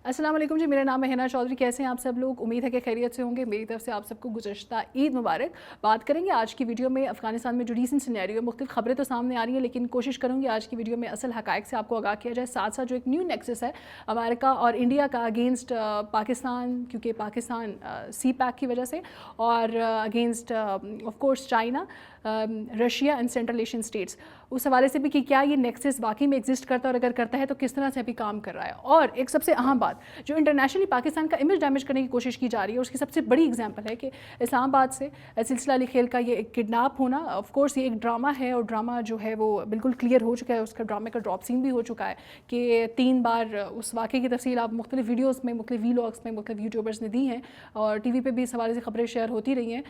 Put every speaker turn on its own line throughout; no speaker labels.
अस्सलाम वालेकुम जी, मेरा नाम है हिना चौधरी। कैसे हैं आप सब लोग? उम्मीद है कि खैरियत से होंगे। मेरी तरफ से आप सबको गुज़श्ता ईद मुबारक। बात करेंगे आज की वीडियो में अफ़गानिस्तान में जो रीसेंट सिनेरियो है, मुख्तलिफ खबरें तो सामने आ रही हैं, लेकिन कोशिश करूँगी आज की वीडियो में असल हक़ाइक़ से आपको आगाह किया जाए। साथ साथ जो एक न्यू नेक्सस है अमेरिका और इंडिया का अगेंस्ट पाकिस्तान, क्योंकि पाकिस्तान सी पैक की वजह से, और against of course China, Russia and central Asian states, उस हवाले से भी कि क्या ये नेक्सस वाकई में एग्जिस्ट करता है और अगर करता है तो किस तरह से अभी काम कर रहा है। और एक सबसे अहम बात, जो इंटरनेशनली पाकिस्तान का इमेज डैमेज करने की कोशिश की जा रही है, उसकी सबसे बड़ी एग्जांपल है कि इस्लामाबाद से सिलसिला अली खेल का ये एक किडनैप होना। ऑफ कोर्स ये एक ड्रामा है और ड्रामा जो है वो बिल्कुल क्लियर हो चुका है, उसका ड्रामे का ड्रॉप सीन भी हो चुका है कि 3 बार उस वाक़े की तफसील आप मुख्तलिफ वीडियोज़ में, मुख्तलिफ वीलॉग्स में, मुख्तलिफ यूट्यूबर्स ने दी हैं और टीवी पे भी इस हवाले से खबरें शेयर होती रही हैं।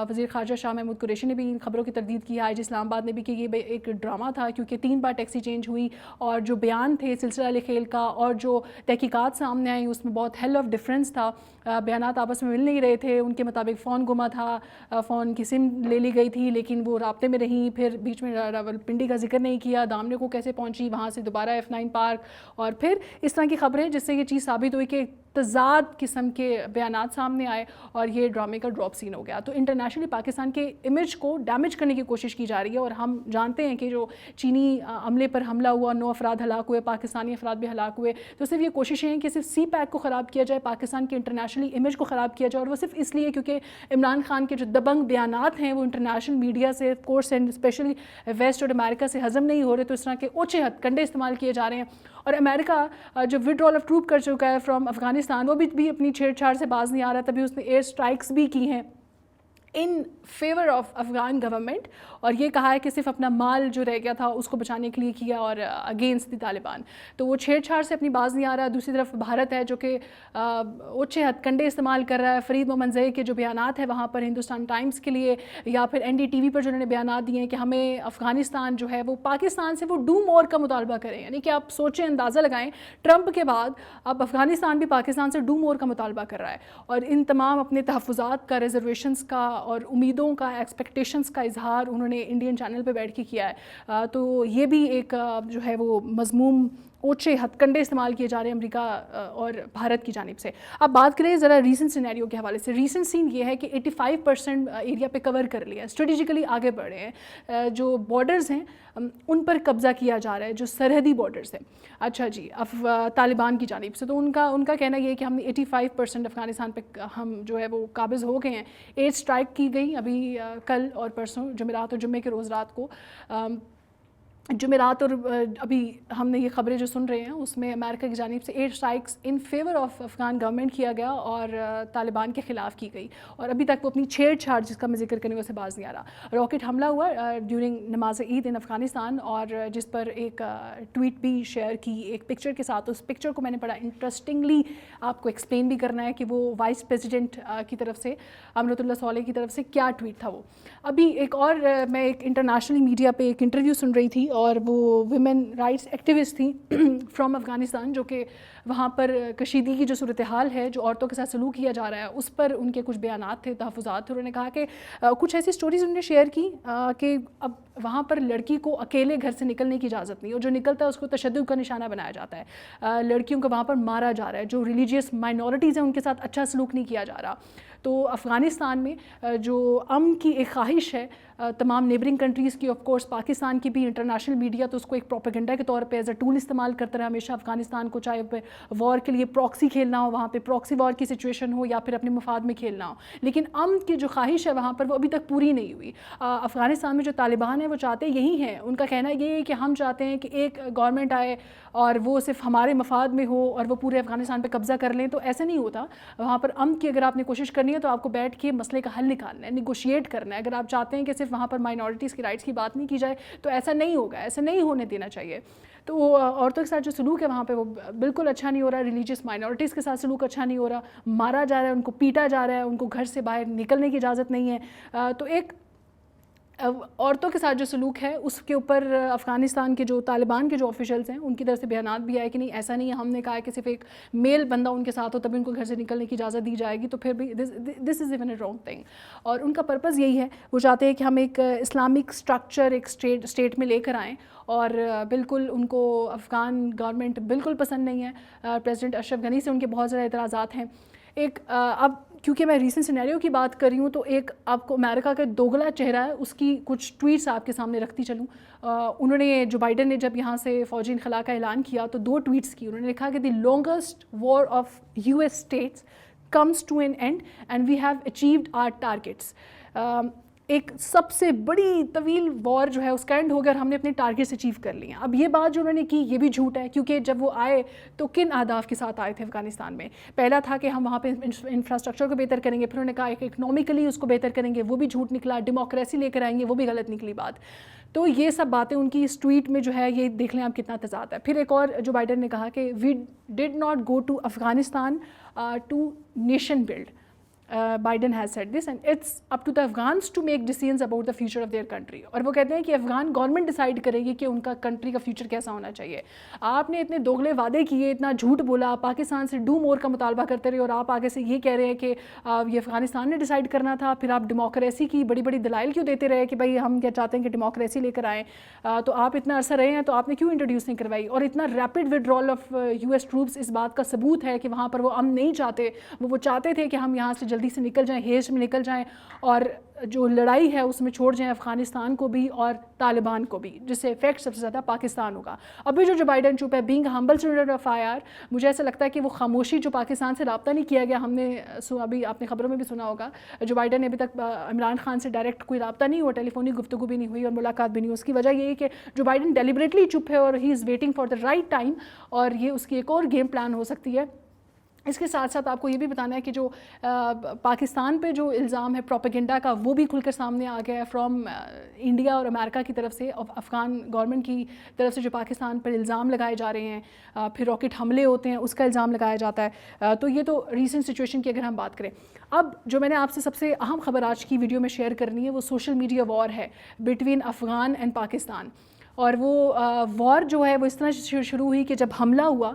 वज़ीर ख़ारजा शाह महमूद कुरैशी ने भी इन खबरों की तरदीद की है, इस्लामाबाद ने भी, कि ये एक ड्रामा था, क्योंकि 3 बार टैक्सी चेंज हुई और जो बयान थे सिलसिला अली खेल का और जो तहकीकात सामने आई उसमें बहुत हेल ऑफ डिफरेंस था। बयानात आपस में मिल नहीं रहे थे। उनके मुताबिक फ़ोन गुमा था, फ़ोन की सिम ले ली गई थी लेकिन वो राब्ते में रहीं। फिर बीच में रावलपिंडी का जिक्र नहीं किया, दामने को कैसे पहुंची, वहाँ से दोबारा F9 पार्क, और फिर इस तरह की खबरें, जिससे ये चीज़ साबित हुई कि तज़ाद किस्म के बयानात सामने आए और ये ड्रामे का ड्रॉप सीन हो गया। तो इंटरनेशनली पाकिस्तान के इमेज को डैमेज करने की कोशिश की जा रही है। और हम जानते हैं कि जो चीनी अमले पर हमला हुआ, 9 अफराद हलाक हुए, पाकिस्तानी अफराद भी हलाक हुए। तो सिर्फ ये कोशिशें हैं कि सिर्फ सी पैक को ख़राब किया जाए, पाकिस्तान के इंटरनेशनली इमेज को ख़राब किया जाए, और वो सिर्फ इसलिए क्योंकि इमरान खान के जो दबंग बयानात हैं वो इंटरनेशनल मीडिया से, of course and specially west और अमेरिका से हज़म नहीं हो रहे। तो इस तरह के ओछे हथकंडे इस्तेमाल किए जा रहे हैं। और अमेरिका जो विड्रॉल ऑफ ट्रूप कर चुका है फ्रॉम अफगानिस्तान, वो भी अपनी छेड़छाड़ से बाज नहीं आ रहा। तभी उसने एयर स्ट्राइक्स भी की हैं in favour of Afghan government, और ये कहा है कि सिर्फ अपना माल जो रह गया था उसको बचाने के लिए किया और अगेंस्ट द तालिबान। तो वो छेड़छाड़ से अपनी बाज नहीं आ रहा। दूसरी तरफ भारत है जो कि ओछे हथकंडे इस्तेमाल कर रहा है। फरीद मोहम्मद ज़ई के जो बयानात हैं वहाँ पर हिंदुस्तान टाइम्स के लिए, या फिर NDTV पर जो उन्होंने बयानात दिए हैं कि हमें अफ़गानिस्तान जो है वो पाकिस्तान से वो डू मोर का मुतालबा करें। यानी कि आप सोचें, अंदाज़ा लगाएं, ट्रंप के बाद अब अफ़गानिस्तान भी पाकिस्तान से डू मोर का मुतालबा कर रहा है। और इन तमाम अपने तहफ़्फ़ुज़ात का, रिजर्वेशंस का और उम्मीदों का, एक्सपेक्टेशंस का इजहार उन्होंने इंडियन चैनल पे बैठ के किया है। तो ये भी एक जो है वो मज़मूम ओछे हथकंडे इस्तेमाल किए जा रहे हैं अमेरिका और भारत की जानिब से। अब बात करें ज़रा रीसेंट सिनेरियो के हवाले से। रीसेंट सीन ये है कि 85% एरिया पे कवर कर लिया है, स्ट्रेटेजिकली आगे बढ़े हैं। जो बॉर्डर्स हैं उन पर कब्ज़ा किया जा रहा है, जो सरहदी बॉर्डर्स हैं। अच्छा जी, तालिबान की जानिब से तो उनका कहना ये है कि हमने 85% अफ़गानिस्तान पे हम जो है वो काबिज़ हो गए हैं। एयर स्ट्राइक की गई अभी कल और परसों, जुमेरात और जुम्मे के रोज़ रात को। जुमेरात और अभी हमने ये खबरें जो सुन रहे हैं उसमें अमेरिका की जानिब से air strikes in favour of Afghan government किया गया और तालिबान के ख़िलाफ़ की गई। और अभी तक वो अपनी छेड़छाड़, जिसका मैं जिक्र करने से बाज नहीं आ रहा। रॉकेट हमला हुआ ड्यूरिंग नमाज ईद इन अफ़गानिस्तान, और जिस पर एक ट्वीट भी शेयर की एक पिक्चर के साथ। उस पिक्चर को मैंने बड़ा इंटरेस्टिंगली आपको एक्सप्लेन भी करना है कि वो वाइस प्रेसिडेंट की तरफ से, अमरतुल्लाह सॉलेह की तरफ से, क्या ट्वीट था वो। अभी एक और मैं एक इंटरनेशनल मीडिया पे एक इंटरव्यू सुन रही थी और वो विमेन राइट्स एक्टिविस्ट थी फ्रॉम अफ़गानिस्तान, जो कि वहाँ पर कशीदगी की जो सूरत हाल है, जो औरतों के साथ सलूक किया जा रहा है, उस पर उनके कुछ बयानात थे, तहफ़्फ़ुज़ात थे। उन्होंने कहा कि कुछ ऐसी स्टोरीज़ उन्होंने शेयर की कि अब वहाँ पर लड़की को अकेले घर से निकलने की इजाज़त नहीं, और जो निकलता है उसको तशद्दुद का निशाना बनाया जाता है। लड़कियों को वहाँ पर मारा जा रहा है। जो रिलीजियस माइनॉरिटीज़ हैं उनके साथ अच्छा सलूक नहीं किया जा रहा। तो अफ़गानिस्तान में जो अमन की एक ख्वाहिश है तमाम नेबरिंग कंट्रीज़ की, ऑफ कोर्स पाकिस्तान की भी, इंटरनेशनल मीडिया तो उसको एक प्रोपेगेंडा के तौर पे एज अ टूल इस्तेमाल करता रहा हमेशा अफ़गानिस्तान को, चाहे वॉर के लिए प्रॉक्सी खेलना हो, वहाँ पे प्रॉक्सी वॉर की सिचुएशन हो, या फिर अपने मफाद में खेलना हो। लेकिन अमन की जो ख्वाहिश है वहाँ पर वो अभी तक पूरी नहीं हुई। अफ़गानिस्तान में जो तालिबान है वो चाहते यही हैं। उनका कहना ये है कि हम चाहते हैं कि एक गवर्नमेंट आए और वो सिर्फ हमारे मफाद में हो और वो पूरे अफ़गानिस्तान पर कब्ज़ा कर लें। तो ऐसे नहीं होता। वहाँ पर अमन की अगर आपने कोशिश करनी है तो आपको बैठ के मसले का हल निकालना है, निगोशिएट करना है। अगर आप चाहते हैं कि सिर्फ वहाँ पर माइनॉरिटीज़ की राइट्स की बात नहीं की जाए तो ऐसा नहीं होगा, ऐसा नहीं होने देना चाहिए। तो औरतों के साथ जो सलूक है वहाँ पे वो बिल्कुल अच्छा नहीं हो रहा। रिलीजियस माइनॉरिटीज़ के साथ सलूक अच्छा नहीं हो रहा, मारा जा रहा है, उनको पीटा जा रहा है, उनको घर से बाहर निकलने की इजाज़त नहीं है। तो एक عورتوں کے ساتھ جو سلوک ہے اس کے اوپر افغانستان کے جو طالبان کے جو آفیشلز ہیں ان کی طرف سے بیانات بھی آئے کہ نہیں ایسا نہیں ہے، ہم نے کہا ہے کہ صرف ایک میل بندہ ان کے ساتھ ہو تبھی ان کو گھر سے نکلنے کی اجازت دی جائے گی، تو پھر بھی this is even a wrong thing. اور ان کا پرپز یہی ہے، وہ چاہتے ہیں کہ ہم ایک اسلامک اسٹرکچر ایک اسٹیٹ میں لے کر آئیں، اور بالکل ان کو افغان گورنمنٹ بالکل پسند نہیں ہے. پریزیڈنٹ اشرف غنی سے ان کے بہت زیادہ اعتراضات ہیں. ایک اب کیونکہ میں ریسنٹ سینیریو کی بات کر رہی ہوں تو ایک آپ کو امریکہ کا دوگلا چہرہ ہے اس کی کچھ ٹویٹس آپ کے سامنے رکھتی چلوں. انہوں نے جو بائیڈن نے جب یہاں سے فوجی انخلاء کا اعلان کیا تو 2 ٹویٹس کی. انہوں نے لکھا کہ the longest war of US states comes to an end and we have achieved our targets. ایک سب سے بڑی طویل وار جو ہے اس کا اینڈ ہو گیا اور ہم نے اپنے ٹارگیٹس اچیو کر لیے ہیں. اب یہ بات جو انہوں نے کی یہ بھی جھوٹ ہے، کیونکہ جب وہ آئے تو کن اہداف کے ساتھ آئے تھے افغانستان میں؟ پہلا تھا کہ ہم وہاں پہ انفراسٹرکچر کو بہتر کریں گے، پھر انہوں نے کہا کہ اکنامکلی اس کو بہتر کریں گے، وہ بھی جھوٹ نکلا. ڈیموکریسی لے کر آئیں گے، وہ بھی غلط نکلی بات. تو یہ سب باتیں ان کی اس ٹویٹ میں جو ہے یہ دیکھ لیں آپ کتنا تضاد ہے. پھر ایک اور جو بائیڈن نے کہا کہ we did not go to Afghanistan to nation build. Biden has said this and it's up to the Afghans to make decisions about the future of their country. اور وہ کہتے ہیں کہ افغان گورنمنٹ ڈیسائیڈ کرے گی کہ ان کا کنٹری کا فیوچر کیسا ہونا چاہیے. آپ نے اتنے دوگلے وعدے کیے، اتنا جھوٹ بولا، پاکستان سے ڈو مور کا مطالبہ کرتے رہے، اور آپ آگے سے یہ کہہ رہے ہیں کہ یہ افغانستان نے ڈیسائیڈ کرنا تھا. پھر آپ ڈیموکریسی کی بڑی بڑی دلائل کیوں دیتے رہے کہ بھائی ہم کیا چاہتے ہیں کہ ڈیموکریسی لے کر آئیں؟ تو آپ اتنا عرصہ رہے ہیں تو آپ نے کیوں انٹروڈیوس نہیں کروائی؟ اور اتنا rapid withdrawal of US troops اس بات کا ثبوت ہے کہ وہاں پر وہ امن نہیں چاہتے. وہ چاہتے تھے کہ ہم یہاں سے جلدی سے نکل جائیں، میں نکل جائیں اور جو لڑائی ہے اس میں چھوڑ جائیں افغانستان کو بھی اور طالبان کو بھی، جس سے افیکٹ سب سے زیادہ پاکستان ہوگا. ابھی جو بائیڈن چپ ہے، being humble student of IR، مجھے ایسا لگتا ہے کہ وہ خاموشی جو پاکستان سے رابطہ نہیں کیا گیا، ہم نے ابھی آپ نے خبروں میں بھی سنا ہوگا جو بائیڈن نے ابھی تک عمران خان سے ڈائریکٹ کوئی رابطہ نہیں ہوا، ٹیلی فونی گفتگو بھی نہیں ہوئی اور ملاقات بھی نہیں ہوئی. اس کی وجہ یہ ہے کہ جو بائیڈن ڈیلیبریٹلی چپ ہے اور he is waiting for the right time, اور یہ اس کی ایک اور گیم پلان ہو سکتی ہے. اس کے ساتھ ساتھ آپ کو یہ بھی بتانا ہے کہ جو پاکستان پہ جو الزام ہے پروپیگنڈا کا وہ بھی کھل کر سامنے آ گیا ہے فرام انڈیا اور امریکہ کی طرف سے. افغان گورنمنٹ کی طرف سے جو پاکستان پر الزام لگائے جا رہے ہیں، پھر راکٹ حملے ہوتے ہیں اس کا الزام لگایا جاتا ہے. تو یہ تو ریسنٹ سچویشن کی اگر ہم بات کریں. اب جو میں نے آپ سے سب سے اہم خبر آج کی ویڈیو میں شیئر کرنی ہے وہ سوشل میڈیا وار ہے بٹوین افغان اینڈ پاکستان. اور وہ وار جو ہے وہ اس طرح شروع ہوئی کہ جب حملہ ہوا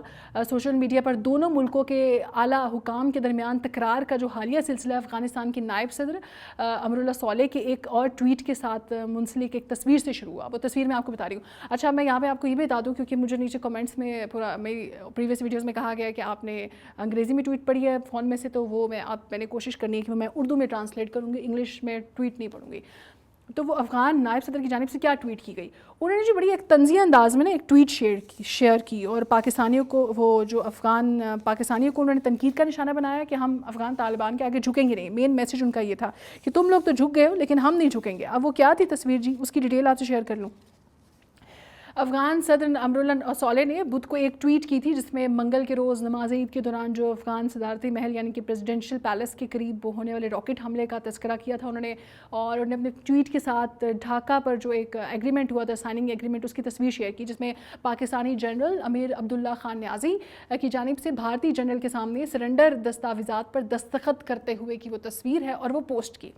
سوشل میڈیا پر دونوں ملکوں کے اعلیٰ حکام کے درمیان تکرار کا جو حالیہ سلسلہ افغانستان کے نائب صدر امراللہ صالح کے ایک اور ٹویٹ کے ساتھ منسلک ایک تصویر سے شروع ہوا. وہ تصویر میں آپ کو بتا رہی ہوں. اچھا میں یہاں پہ آپ کو یہ بھی بتا دوں کیونکہ مجھے نیچے کمنٹس میں پورا میری پریویس ویڈیوز میں کہا گیا ہے کہ آپ نے انگریزی میں ٹویٹ پڑھی ہے فون میں سے، تو وہ میں نے کوشش کرنی ہے کہ میں اردو میں ٹرانسلیٹ کروں گی، انگلش میں ٹویٹ نہیں پڑھوں گی. تو وہ افغان نائب صدر کی جانب سے کیا ٹویٹ کی گئی، انہوں نے جو بڑی ایک طنزیہ انداز میں نا ایک ٹویٹ شیئر کی اور پاکستانیوں کو، وہ جو افغان پاکستانیوں کو انہوں نے تنقید کا نشانہ بنایا کہ ہم افغان طالبان کے آگے جھکیں گے نہیں. مین میسج ان کا یہ تھا کہ تم لوگ تو جھک گئے ہو لیکن ہم نہیں جھکیں گے. اب وہ کیا تھی تصویر جی، اس کی ڈیٹیل آپ سے شیئر کر لوں. افغان صدر امراللہ صالح نے بدھ کو ایک ٹویٹ کی تھی جس میں منگل کے روز نماز عید کے دوران جو افغان صدارتی محل یعنی کہ پریزیڈنشل پیلس کے قریب ہونے والے راکٹ حملے کا تذکرہ کیا تھا انہوں نے. اور انہوں نے اپنے ٹویٹ کے ساتھ ڈھاکہ پر جو ایک ایگریمنٹ ہوا تھا، سائننگ ایگریمنٹ، اس کی تصویر شیئر کی جس میں پاکستانی جنرل امیر عبداللہ خان نیازی کی جانب سے بھارتی جنرل کے سامنے سرنڈر دستاویزات پر دستخط کرتے ہوئے کی وہ تصویر ہے اور وہ پوسٹ کی.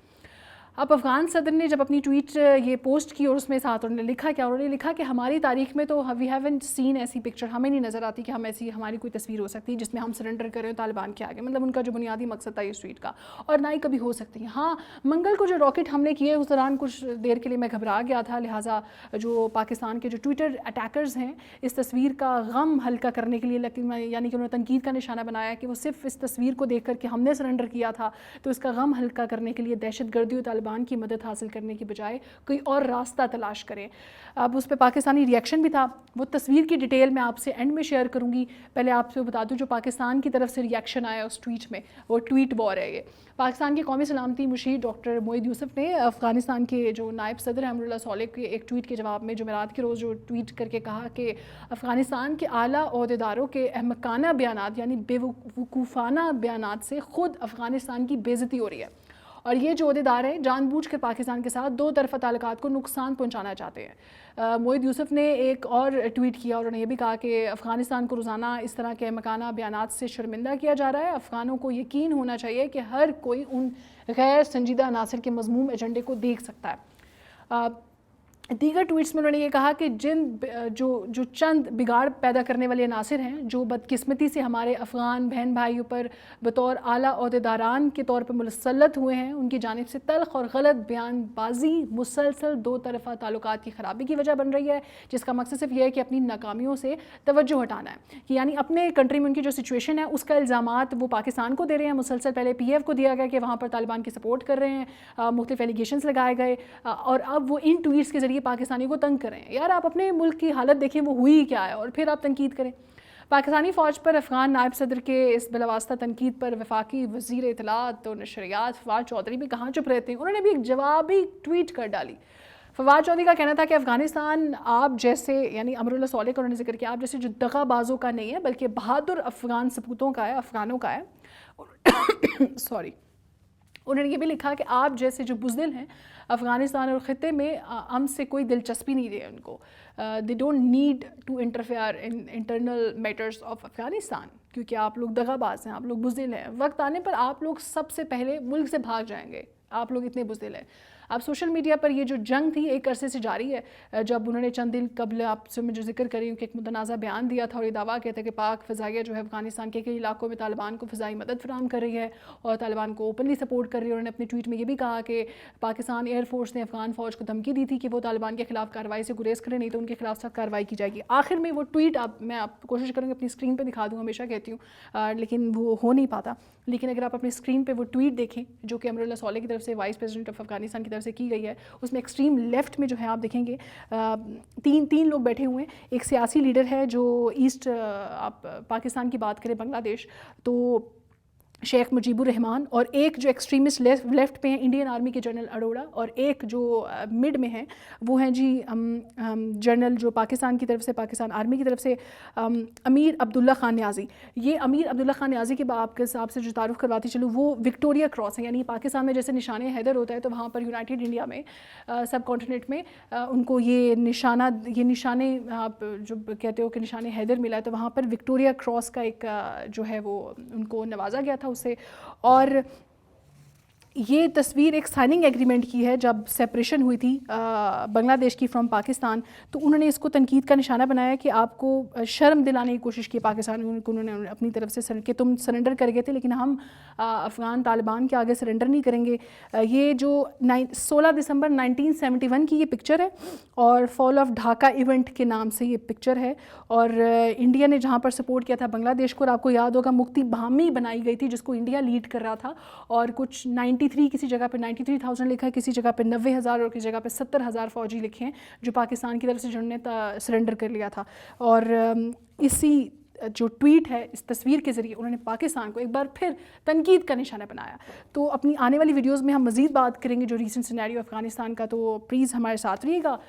اب افغان صدر نے جب اپنی ٹویٹ یہ پوسٹ کی اور اس میں ساتھ انہوں نے لکھا کیا، انہوں نے لکھا کہ ہماری تاریخ میں تو وی ہیونٹ سین ایسی پکچر، ہمیں نہیں نظر آتی کہ ہماری کوئی تصویر ہو سکتی جس میں ہم سرنڈر کریں طالبان کے آگے. مطلب ان کا جو بنیادی مقصد تھا اس ٹویٹ کا، اور نہ ہی کبھی ہو سکتی ہے. ہاں منگل کو جو راکٹ حملے کیے اس دوران کچھ دیر کے لیے میں گھبرا گیا تھا، لہٰذا جو پاکستان کے جو ٹویٹر اٹیکرز ہیں اس تصویر کا غم ہلکا کرنے کے لیے یعنی کہ انہوں نے تنقید کا نشانہ بنایا کہ وہ صرف اس تصویر کو دیکھ کر کہ ہم نے سرنڈر کیا تھا تو اس کا غم ہلکا کرنے کے لیے دہشت گردی اور طالبان کی مدد حاصل کرنے کی بجائے کوئی اور راستہ تلاش کریں. اب اس پہ پاکستانی ریئیکشن بھی تھا، وہ تصویر کی ڈیٹیل میں آپ سے اینڈ میں شیئر کروں گی. پہلے آپ سے بتا دوں جو پاکستان کی طرف سے ریئیکشن آیا اس ٹویٹ میں، وہ ٹویٹ وار ہے. یہ پاکستان کے قومی سلامتی مشیر ڈاکٹر موید یوسف نے افغانستان کے جو نائب صدر ہیں امراللہ صالح کے ایک ٹویٹ کے جواب میں جمعرات کے روز جو ٹویٹ کر کے کہا کہ افغانستان کے اعلیٰ عہدیداروں کے احمقانہ بیانات یعنی بے وقوفانہ بیانات سے خود افغانستان کی بے عزتی ہو رہی ہے، اور یہ جو عہدیدار ہیں جان بوجھ کر پاکستان کے ساتھ دو طرفہ تعلقات کو نقصان پہنچانا چاہتے ہیں. موید یوسف نے ایک اور ٹویٹ کیا اور انہوں نے یہ بھی کہا کہ افغانستان کو روزانہ اس طرح کے مکانہ بیانات سے شرمندہ کیا جا رہا ہے. افغانوں کو یقین ہونا چاہیے کہ ہر کوئی ان غیر سنجیدہ عناصر کے مذموم ایجنڈے کو دیکھ سکتا ہے. दीगर ट्वीट्स में उन्होंने ये कहा कि जो चंद बिगाड़ पैदा करने वाले अनासिर हैं, जो बदकिस्मती से हमारे अफ़गान बहन भाइयों पर बतौर आला ओहदेदारान के तौर पर मुसल्लत हुए हैं, उनकी जानिब से तल्ख़ और गलत बयानबाजी मुसलसल दो तरफ़ा ताल्लुकात की ख़राबी की वजह बन रही है, जिसका मकसद सिर्फ यह है कि अपनी नाकामियों से तवज्जो हटाना है। कि यानी अपने कंट्री में उनकी जो सिचुएशन है उसका इल्ज़ामात वो पाकिस्तान को दे रहे हैं। मुसलसल पहले PF को दिया गया कि वहाँ पर तालिबान की सपोर्ट कर रहे हैं, मुख्तलिफ एलिगेशंस लगाए गए, और अब वो इन ट्वीट्स के ज़रिए पाकिस्तानी को तंग करें। यार आप अपने मुल्क की हालत देखें, वो हुई क्या है, और फिर आप तनकीद करें। पाकिस्तानी फ़ौज पर अफ़गान नायब सदर के इस बिलावास्ता तनकीद पर वफाकी वज़ीर इत्तलात और नशरियात फवाद चौधरी भी कहाँ चुप रहते हैं। उन्होंने भी एक जवाबी ट्वीट कर डाली। फवाद चौधरी का कहना था कि अफ़गानिस्तान आप जैसे, यानी अमरुल्लाह सॉलेह का उन्होंने जिक्र किया, आप जैसे जो दगाबाजों का नहीं है बल्कि बहादुर अफ़गान सपूतों का है, अफ़गानों का है। सॉरी। उन्होंने ये भी लिखा कि आप जैसे जो बुज़दिल हैं अफ़गानिस्तान और ख़ित्ते में हमसे कोई दिलचस्पी नहीं है उनको। They don't need to interfere in internal matters of Afghanistan, क्योंकि आप लोग दगाबाज हैं, आप लोग बुज़दिल हैं। वक्त आने पर आप लोग सबसे पहले मुल्क से भाग जाएंगे, आप लोग इतने बुज़दिल हैं। अब सोशल मीडिया पर ये जो जंग थी एक अरसे से जारी है। जब उन्होंने चंद दिन कबल आपसे मैं जो जिक्र कर रही हूँ कि एक मुतनाज़ा बयान दिया था और ये दावा किया था कि पाक फ़ज़ाइया जो है अफ़गानिस्तान के कई इलाकों में तालिबान को फ़ज़ाई मदद फराहम कर रही है और तालिबान को ओपनली सपोर्ट कर रही है। उन्होंने अपने ट्वीट में ये भी कहा कि पाकिस्तान एयरफोर्स ने अफ़गान फ़ौज को धमकी दी थी कि वो तालिबान के खिलाफ कार्रवाई से गुरेज करें, नहीं तो उनके खिलाफ सख्त कार्रवाई की जाएगी। आखिर में वो ट्वीट मैं आप कोशिश करूँगी अपनी स्क्रीन पर दिखा दूँ, हमेशा कहती हूँ, लेकिन वो हो नहीं पाता। लेकिन अगर आप अपनी स्क्रीन पर वो ट्वीट देखें जो कि अमरुल्लाह सॉलेह की तरफ से वाइस प्रेसिडेंट ऑफ अफ़गानिस्तान की तरफ से की गई है, उसमें एक्सट्रीम लेफ़्ट में जो है आप देखेंगे तीन लोग बैठे हुए हैं। एक सियासी लीडर है जो ईस्ट, आप पाकिस्तान की बात करें बांग्लादेश, तो शेख मुजीबुर रहमान, और एक जो एक्सट्रीमिस्ट लेफ़्ट पे हैं इंडियन आर्मी के जनरल अरोड़ा, और एक जो मिड में हैं वो हैं जी जनरल जो पाकिस्तान की तरफ से, पाकिस्तान आर्मी की तरफ से अमीर अब्दुल्ला खान न्याज़ी। ये अमीर अब्दुल्ला खान न्याज़ी के आपके हिसाब से जो तारुफ करवाती चलूँ, वो विक्टोरिया क्रॉस है। यानी पाकिस्तान में जैसे निशान हैदर होता है तो वहाँ पर यूनाइटेड इंडिया में सब कॉन्टिनेंट में उनको ये निशाने आप जो कहते हो कि निशान हैदर मिला है, तो वहाँ पर विक्टोरिया क्रॉस का एक जो है वो उनको नवाजा गया था उसे। और ये तस्वीर एक साइनिंग एग्रीमेंट की है जब सेपरेशन हुई थी बांग्लादेश की फ्रॉम पाकिस्तान, तो उन्होंने इसको तनकीद का निशाना बनाया कि आपको शर्म दिलाने की कोशिश की पाकिस्तान को, उन्होंने अपनी तरफ से कि तुम सरेंडर कर गए थे लेकिन हम अफ़गान तालिबान के आगे सरेंडर नहीं करेंगे। ये जो 16 दिसंबर 1971 की ये पिक्चर है और फॉल ऑफ ढाका इवेंट के नाम से ये पिक्चर है, और इंडिया ने जहाँ पर सपोर्ट किया था बांग्लादेश को, और आपको याद होगा मुक्ति बाहमी बनाई गई थी जिसको इंडिया लीड कर रहा था, और कुछ 93 किसी जगह पे 93,000 लिखा है, किसी जगह पे 90,000 और किसी जगह पे 70,000 फ़ौजी लिखे हैं जो पाकिस्तान की तरफ से जिन्होंने सरेंडर कर लिया था। और इसी जो ट्वीट है, इस तस्वीर के ज़रिए उन्होंने पाकिस्तान को एक बार फिर तनकीद का निशाना बनाया। तो अपनी आने वाली वीडियोज़ में हम मज़ीद बात करेंगे जो रीसेंट सिनेरियो अफ़गानिस्तान का, तो प्लीज़ हमारे साथ रहिएगा।